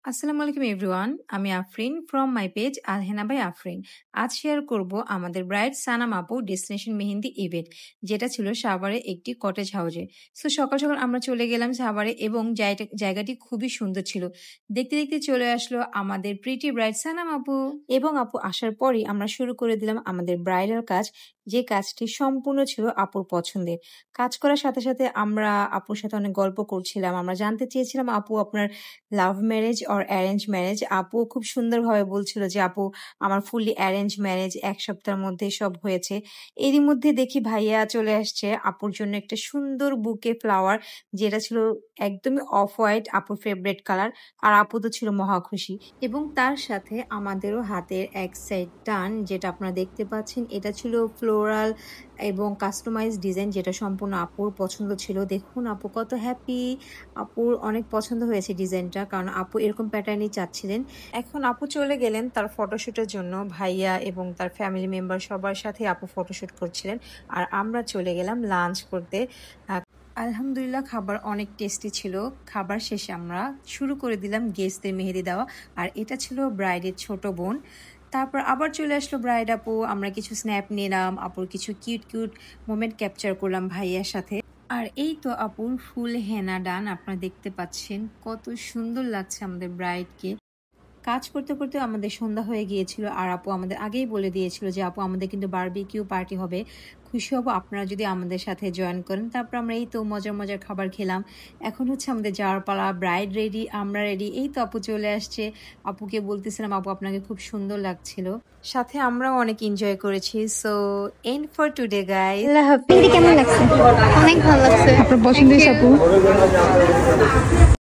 আসসালামু আলাইকুম এভরিওয়ান। আমি Afrin from my page Alhena by Afrin. আজ শেয়ার করব আমাদের ব্রাইড সানাম আপু ডেস্টিনেশন মেহেন্দি ইভেন্ট, যেটা ছিল সাভারে একটি কটেজ হাউসে। সো সকাল সকাল আমরা চলে গেলাম সাভারে এবং জায়গাটি খুবই সুন্দর ছিল। দেখতে দেখতে চলে আসলো আমাদের প্রিটি ব্রাইড সানাম আপু, এবং আপু আসার পরই আমরা শুরু করে দিলাম আমাদের ব্রাইডাল কাজ, যে কাজটি সম্পূর্ণ ছিল আপুর পছন্দের। কাজ করার সাথে সাথে আমরা আপুর সাথে অনেক গল্প করছিলাম। আমরা জানতে চেয়েছিলাম আপু আপনার love marriage or arrange marriage. আপু খুব সুন্দরভাবে বলছিল যে আপু আমার ফুললি অ্যারেঞ্জ ম্যারেজ, ১ সপ্তাহের মধ্যে সব হয়েছে। এরই মধ্যে দেখি ভাইয়া চলে আসছে আপুর জন্য একটা সুন্দর বুকে ফ্লাওয়ার, যেটা ছিল একদমই অফ হোয়াইট, আপুর ফেভারিট কালার। আর আপু তো ছিল মহা খুশি, এবং তার সাথে আমাদেরও হাতের এক সাইড টান, যেটা আপনারা দেখতে পাচ্ছেন, এটা ছিল ফ্লোরাল এবং কাস্টমাইজ ডিজাইন, যেটা সম্পূর্ণ আপুর পছন্দ ছিল। দেখুন আপু কত হ্যাপি, আপুর অনেক পছন্দ হয়েছে ডিজাইনটা, কারণ আপু এরকম প্যাটার্নই চাচ্ছিলেন। এখন আপু চলে গেলেন তার ফটোশুটের জন্য। ভাইয়া এবং তার ফ্যামিলি মেম্বার সবার সাথে আপু ফটোশুট করছিলেন, আর আমরা চলে গেলাম লাঞ্চ করতে। আলহামদুলিল্লাহ খাবার অনেক টেস্টি ছিল। খাবার শেষে আমরা শুরু করে দিলাম গেস্টদের মেহেদি দেওয়া, আর এটা ছিল ব্রাইডের ছোট বোন। তারপর আবার চলে আসলো ব্রাইড আপু, আমরা কিছু স্ন্যাপ নিলাম, আপুর কিছু কিউট কিউট মোমেন্ট ক্যাপচার করলাম ভাইয়ার সাথে। আর এই তো আপুর ফুল হেনা ডান, আপনারা দেখতে পাচ্ছেন কত সুন্দর লাগছে আমাদের ব্রাইডকে। কাজ করতে করতে আমাদের সন্ধ্যা হয়ে গিয়েছিল, আর আপু আমাদের আগেই বলে দিয়েছিল যে আপু আমাদের কিন্তু বারবিকিউ পার্টি হবে, খুশি হব আপনারা যদি আমাদের সাথে জয়েন করেন। তারপর আমরা এই তো মজার মজার খাবার খেলাম। এখন হচ্ছে আমাদের যাওয়ার পালা, ব্রাইড রেডি, আমরা রেডি। এই তো আপু চলে আসছে। আপুকে বলতেছিলাম আপু আপনাকে খুব সুন্দর লাগছিল, সাথে আমরাও অনেক এনজয় করেছি। So end for today guys. আল্লাহ হাফেজ। কেমন লাগছে? অনেক ভালো লাগছে। আপনার পছন্দের আপু?